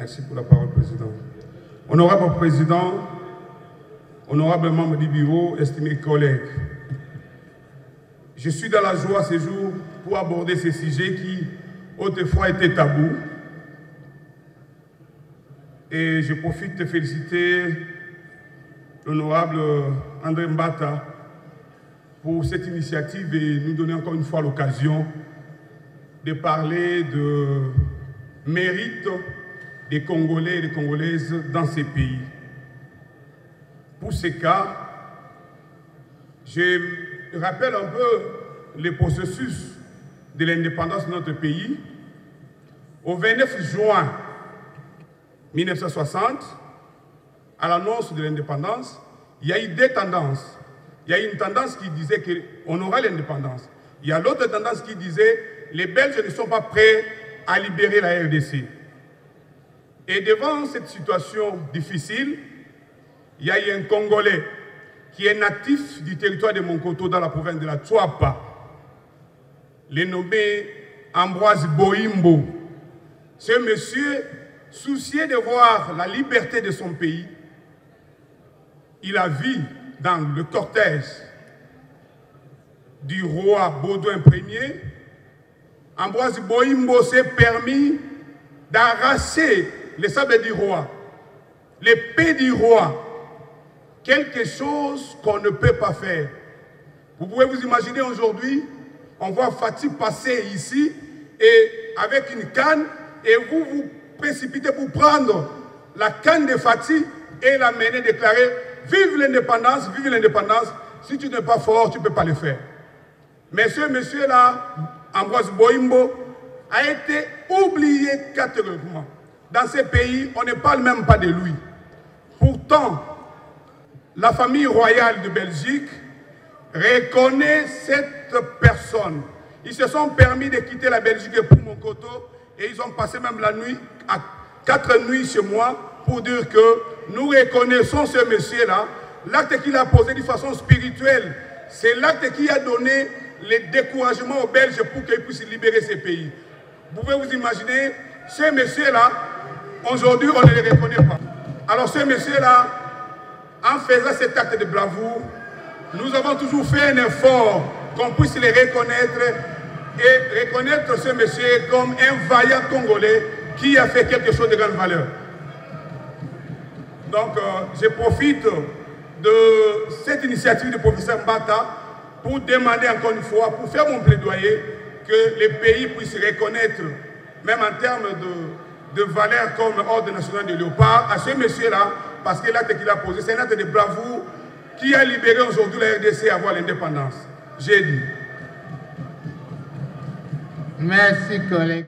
Merci pour la parole, Président. Honorable Président, honorable membre du bureau, estimés collègues, je suis dans la joie ce jour pour aborder ces sujets qui autrefois étaient tabous. Et je profite de féliciter l'honorable André Mbata pour cette initiative et nous donner encore une fois l'occasion de parler de mérite des Congolais et des Congolaises dans ces pays. Pour ce cas, je rappelle un peu le processus de l'indépendance de notre pays. Au 29 juin 1960, à l'annonce de l'indépendance, il y a eu deux tendances. Il y a eu une tendance qui disait qu'on aura l'indépendance. Il y a l'autre tendance qui disait les Belges ne sont pas prêts à libérer la RDC. Et devant cette situation difficile, il y a eu un Congolais qui est natif du territoire de Monkoto dans la province de la Tchouapa, le nommé Ambroise Boimbo. Ce monsieur, soucieux de voir la liberté de son pays, il a vu dans le cortège du roi Baudouin Ier, Ambroise Boimbo s'est permis d'arracher les sables du roi, l'épée du roi, quelque chose qu'on ne peut pas faire. Vous pouvez vous imaginer aujourd'hui, on voit Fati passer ici et avec une canne et vous vous précipitez pour prendre la canne de Fati et la mener déclarer vive l'indépendance, vive l'indépendance. Si tu n'es pas fort, tu ne peux pas le faire. Mais ce monsieur-là, Ambroise Boimbo, a été oublié catégoriquement. Dans ces pays, on ne parle même pas de lui. Pourtant, la famille royale de Belgique reconnaît cette personne. Ils se sont permis de quitter la Belgique pour Monkoto et ils ont passé même la nuit, à 4 nuits chez moi, pour dire que nous reconnaissons ce monsieur-là. L'acte qu'il a posé de façon spirituelle, c'est l'acte qui a donné le découragement aux Belges pour qu'ils puissent libérer ces pays. Vous pouvez vous imaginer, ce monsieur-là, aujourd'hui, on ne le reconnaît pas. Alors ce monsieur-là, en faisant cet acte de bravoure, nous avons toujours fait un effort qu'on puisse le reconnaître et reconnaître ce monsieur comme un vaillant Congolais qui a fait quelque chose de grande valeur. Donc, je profite de cette initiative du professeur Mbata pour demander encore une fois, pour faire mon plaidoyer, que les pays puissent reconnaître, même en termes de valeurs comme Ordre national de Léopard, à ce monsieur-là, parce que l'acte qu'il a posé, c'est un acte de bravoure qui a libéré aujourd'hui la RDC à avoir l'indépendance. J'ai dit. Merci, collègue.